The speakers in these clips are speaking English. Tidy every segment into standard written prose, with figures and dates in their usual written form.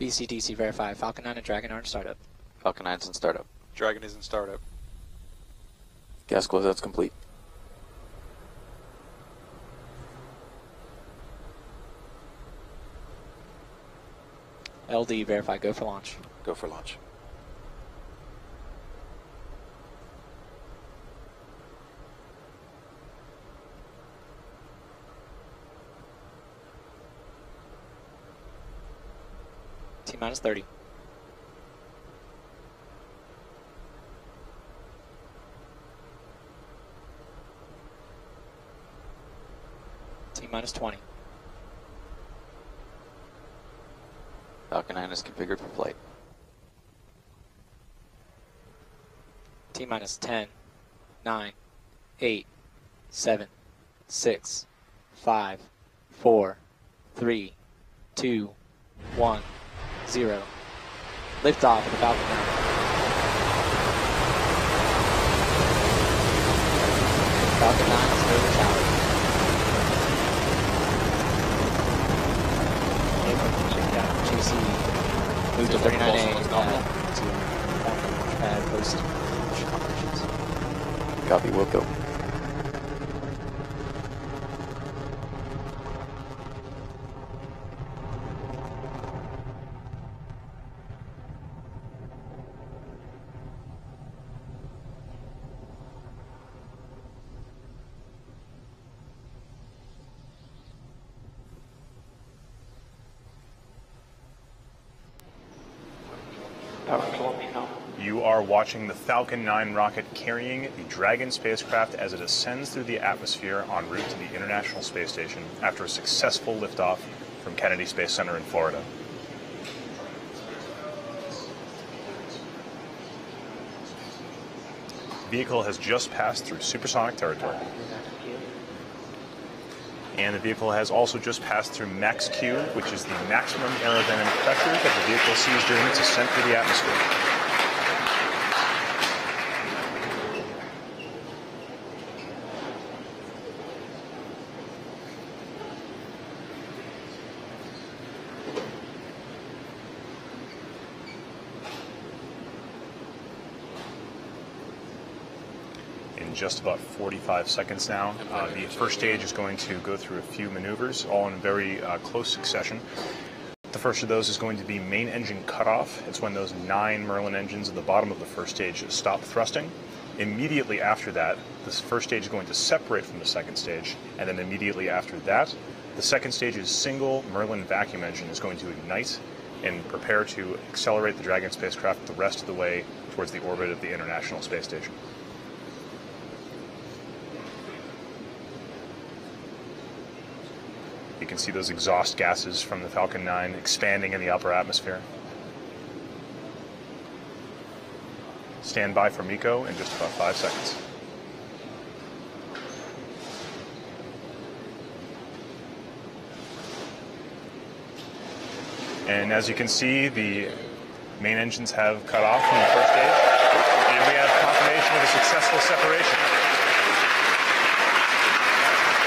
BCDC verify. Falcon 9 and Dragon are in startup. Falcon 9's in startup. Dragon is in startup. Gas closeout's complete. LD verify. Go for launch. Go for launch. T-minus 30. T-minus 20. Falcon 9 is configured for flight. T-minus 10, 9, 8, 7, 6, 5, 4, 3, 2, 1, 0. Lift off of the Falcon 9. Falcon 9 is over tower. GC moved to 39A to post operations. Copy, we'll go. You are watching the Falcon 9 rocket carrying the Dragon spacecraft as it ascends through the atmosphere en route to the International Space Station after a successful liftoff from Kennedy Space Center in Florida. The vehicle has just passed through supersonic territory. And the vehicle has also just passed through max Q, which is the maximum aerodynamic pressure that the vehicle sees during its ascent through the atmosphere. In just about 45 seconds now, the first stage is going to go through a few maneuvers, all in very close succession. The first of those is going to be main engine cutoff. It's when those 9 Merlin engines at the bottom of the first stage stop thrusting. Immediately after that, this first stage is going to separate from the second stage, and then immediately after that, the second stage's single Merlin vacuum engine is going to ignite and prepare to accelerate the Dragon spacecraft the rest of the way towards the orbit of the International Space Station. You can see those exhaust gases from the Falcon 9 expanding in the upper atmosphere. Stand by for MECO in just about 5 seconds. And as you can see, the main engines have cut off from the first stage, and we have confirmation of a successful separation.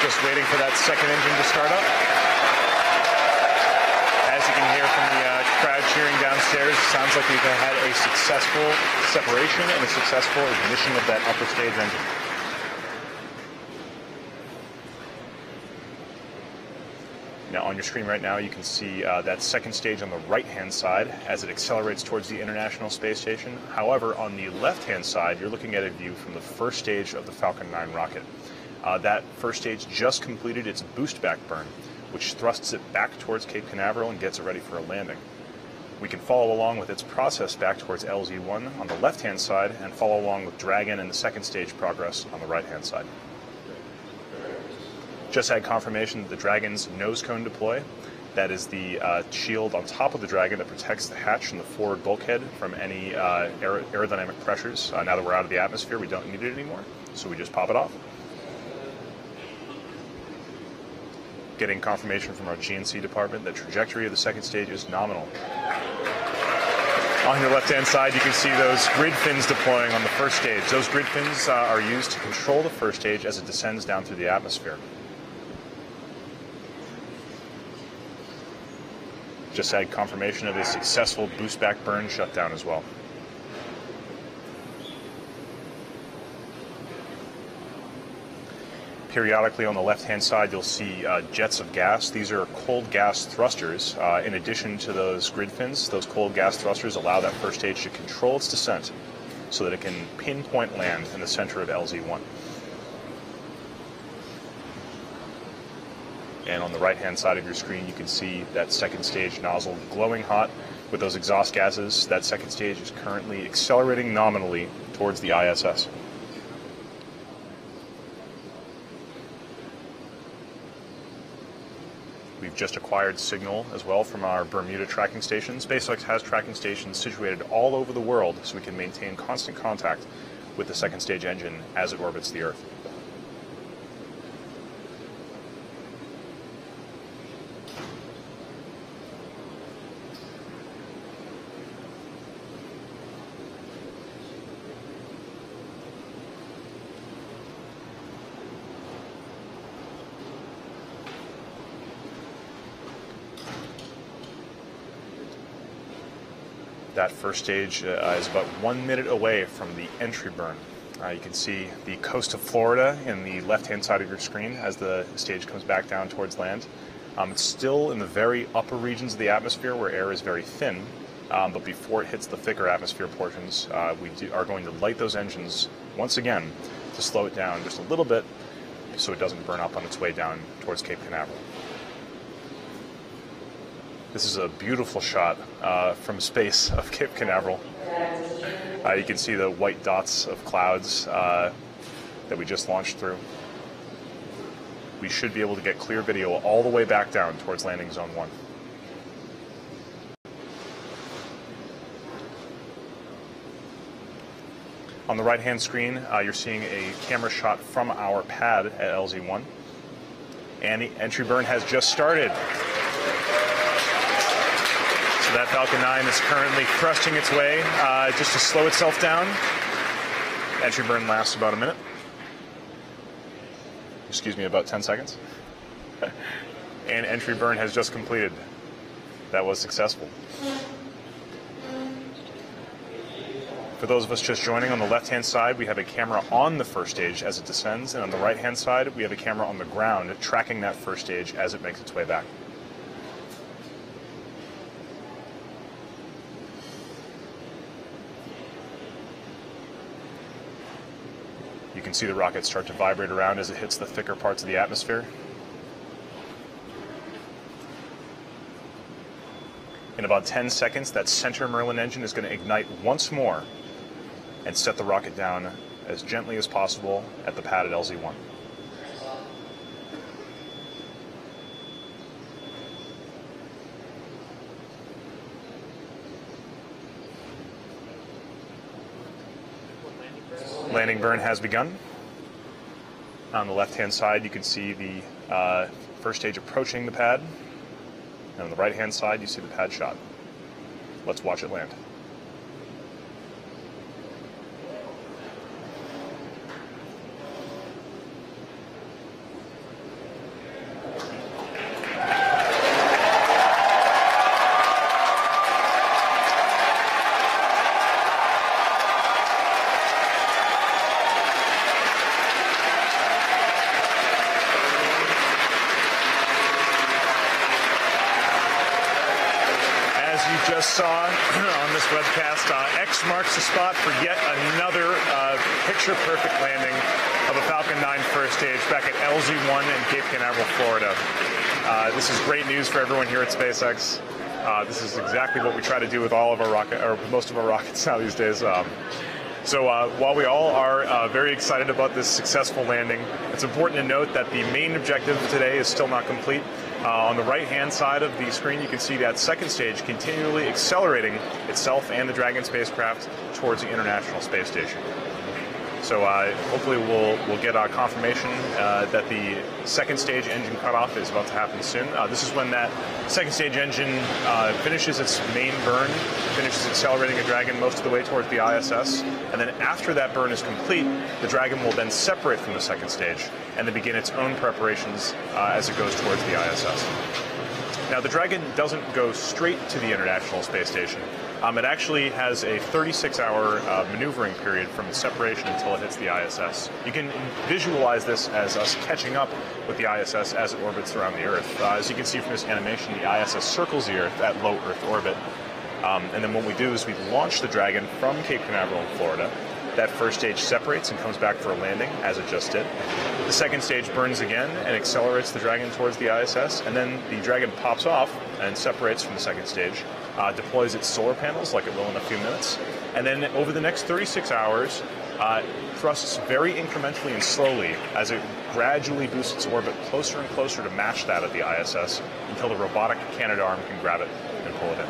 Just waiting for that second engine to start up. As you can hear from the crowd cheering downstairs, it sounds like we've had a successful separation and a successful ignition of that upper stage engine. Now on your screen right now, you can see that second stage on the right-hand side as it accelerates towards the International Space Station. However, on the left-hand side, you're looking at a view from the first stage of the Falcon 9 rocket. That first stage just completed its boost back burn, which thrusts it back towards Cape Canaveral and gets it ready for a landing. We can follow along with its process back towards LZ1 on the left-hand side and follow along with Dragon and the second stage progress on the right-hand side. Just had confirmation that the Dragon's nose cone deploy, that is the shield on top of the Dragon that protects the hatch and the forward bulkhead from any aerodynamic pressures. Now that we're out of the atmosphere, we don't need it anymore. So we just pop it off. Getting confirmation from our GNC department that trajectory of the second stage is nominal. On your left-hand side, you can see those grid fins deploying on the first stage. Those grid fins are used to control the first stage as it descends down through the atmosphere. Just had confirmation of a successful boost back burn shutdown as well. Periodically on the left-hand side, you'll see jets of gas. These are cold gas thrusters. In addition to those grid fins, those cold gas thrusters allow that first stage to control its descent so that it can pinpoint land in the center of LZ1. And on the right-hand side of your screen, you can see that second stage nozzle glowing hot with those exhaust gases. That second stage is currently accelerating nominally towards the ISS. We've just acquired signal as well from our Bermuda tracking station. SpaceX has tracking stations situated all over the world so we can maintain constant contact with the second stage engine as it orbits the Earth. That first stage is about 1 minute away from the entry burn. You can see the coast of Florida in the left-hand side of your screen as the stage comes back down towards land. It's still in the very upper regions of the atmosphere where air is very thin, but before it hits the thicker atmosphere portions, we are going to light those engines once again to slow it down just a little bit so it doesn't burn up on its way down towards Cape Canaveral. This is a beautiful shot from space of Cape Canaveral. You can see the white dots of clouds that we just launched through. We should be able to get clear video all the way back down towards landing zone 1. On the right-hand screen, you're seeing a camera shot from our pad at LZ1. And the entry burn has just started. So that Falcon 9 is currently thrusting its way just to slow itself down. Entry burn lasts about a minute. Excuse me, about 10 seconds. And entry burn has just completed. That was successful. For those of us just joining, on the left-hand side, we have a camera on the first stage as it descends, and on the right-hand side, we have a camera on the ground tracking that first stage as it makes its way back. You can see the rocket start to vibrate around as it hits the thicker parts of the atmosphere. In about 10 seconds, that center Merlin engine is going to ignite once more and set the rocket down as gently as possible at the pad at LZ1. Landing burn has begun. On the left-hand side, you can see the first stage approaching the pad. And on the right-hand side, you see the pad shot. Let's watch it land. Just saw on this webcast, X marks the spot for yet another picture-perfect landing of a Falcon 9 first stage back at LZ1 in Cape Canaveral, Florida. This is great news for everyone here at SpaceX. This is exactly what we try to do with all of our most of our rockets now these days. So while we all are very excited about this successful landing, it's important to note that the main objective today is still not complete. On the right-hand side of the screen, you can see that second stage continually accelerating itself and the Dragon spacecraft towards the International Space Station. So hopefully we'll get confirmation that the second stage engine cutoff is about to happen soon. This is when that second stage engine finishes its main burn, finishes accelerating the Dragon most of the way towards the ISS, and then after that burn is complete, the Dragon will then separate from the second stage and then begin its own preparations as it goes towards the ISS. Now, the Dragon doesn't go straight to the International Space Station. It actually has a 36-hour maneuvering period from its separation until it hits the ISS. You can visualize this as us catching up with the ISS as it orbits around the Earth. As you can see from this animation, the ISS circles the Earth at low Earth orbit. And then what we do is we launch the Dragon from Cape Canaveral in Florida. That first stage separates and comes back for a landing, as it just did. The second stage burns again and accelerates the Dragon towards the ISS, and then the Dragon pops off and separates from the second stage, deploys its solar panels like it will in a few minutes, and then over the next 36 hours, thrusts very incrementally and slowly as it gradually boosts its orbit closer and closer to match that of the ISS until the robotic Canadarm can grab it and pull it in.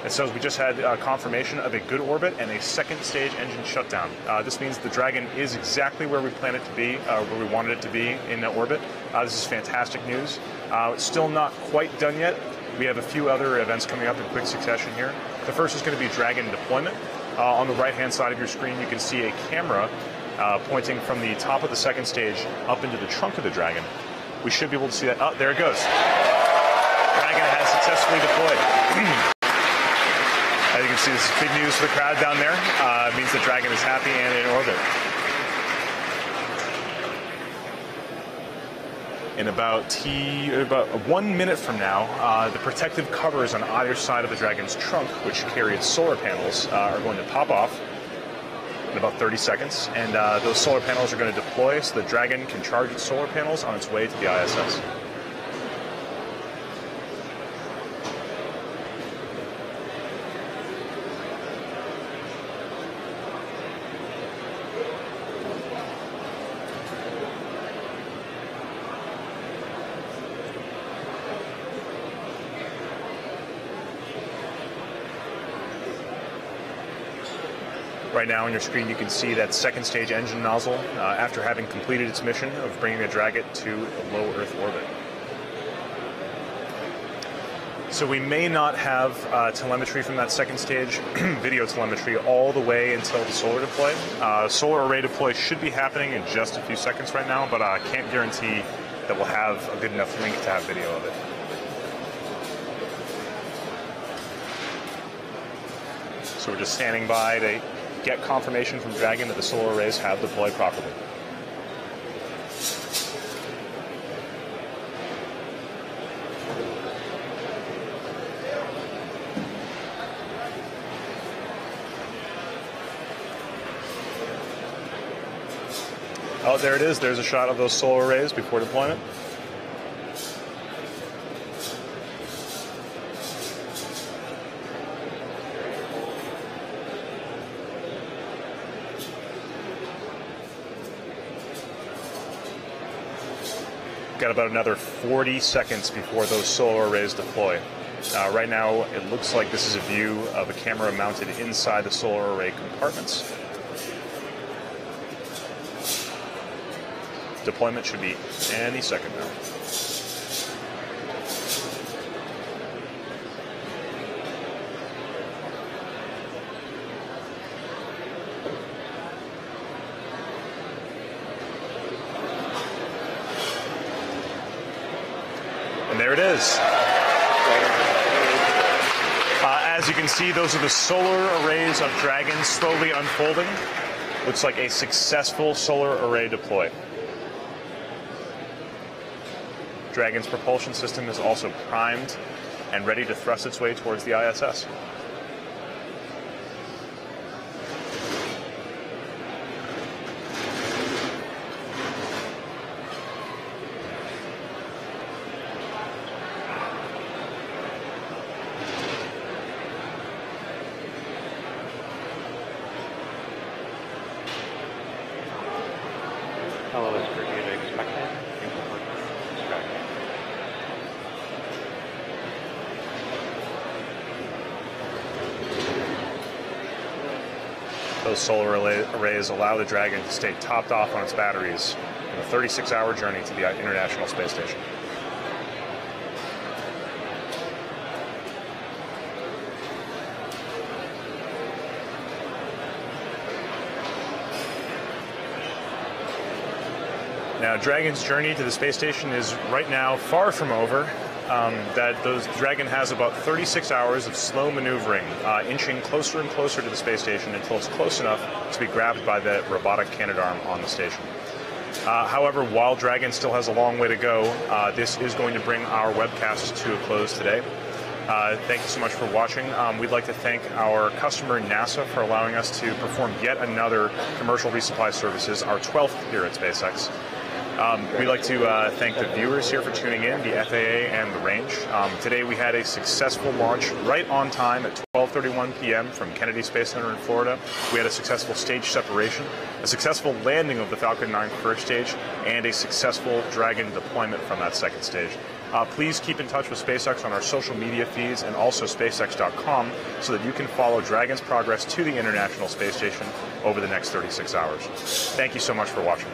And so we just had confirmation of a good orbit and a second stage engine shutdown. This means the Dragon is exactly where we planned it to be, where we wanted it to be in orbit. This is fantastic news. It's still not quite done yet. We have a few other events coming up in quick succession here. The first is going to be Dragon deployment. On the right-hand side of your screen, you can see a camera pointing from the top of the second stage up into the trunk of the Dragon. We should be able to see that. Oh, there it goes. Dragon has successfully deployed. As you can see, this is big news for the crowd down there. It means the Dragon is happy and in orbit. In about 1 minute from now, the protective covers on either side of the Dragon's trunk, which carry its solar panels, are going to pop off in about 30 seconds. And those solar panels are going to deploy so the Dragon can charge its solar panels on its way to the ISS. Right now on your screen you can see that second stage engine nozzle after having completed its mission of bringing the Dragon to a low Earth orbit. So we may not have telemetry from that second stage, video telemetry, all the way until the solar deploy. Solar array deploy should be happening in just a few seconds right now, but I can't guarantee that we'll have a good enough link to have video of it. So we're just standing by to get confirmation from Dragon that the solar arrays have deployed properly. Oh, there it is. There's a shot of those solar arrays before deployment. Got about another 40 seconds before those solar arrays deploy. Right now, it looks like this is a view of a camera mounted inside the solar array compartments. Deployment should be any second now. And there it is. As you can see, those are the solar arrays of Dragon slowly unfolding. Looks like a successful solar array deploy. Dragon's propulsion system is also primed and ready to thrust its way towards the ISS. Hello, is Brigade expected? those solar arrays allow the Dragon to stay topped off on its batteries in a 36-hour journey to the International Space Station. Now, Dragon's journey to the space station is right now far from over. Dragon has about 36 hours of slow maneuvering, inching closer and closer to the space station until it's close enough to be grabbed by the robotic Canadarm on the station. However, while Dragon still has a long way to go, this is going to bring our webcast to a close today. Thank you so much for watching. We'd like to thank our customer, NASA, for allowing us to perform yet another commercial resupply services, our 12th here at SpaceX. We'd like to thank the viewers here for tuning in, the FAA and the range. Today we had a successful launch right on time at 12:31 p.m. from Kennedy Space Center in Florida. We had a successful stage separation, a successful landing of the Falcon 9 first stage, and a successful Dragon deployment from that second stage. Please keep in touch with SpaceX on our social media feeds and also SpaceX.com so that you can follow Dragon's progress to the International Space Station over the next 36 hours. Thank you so much for watching.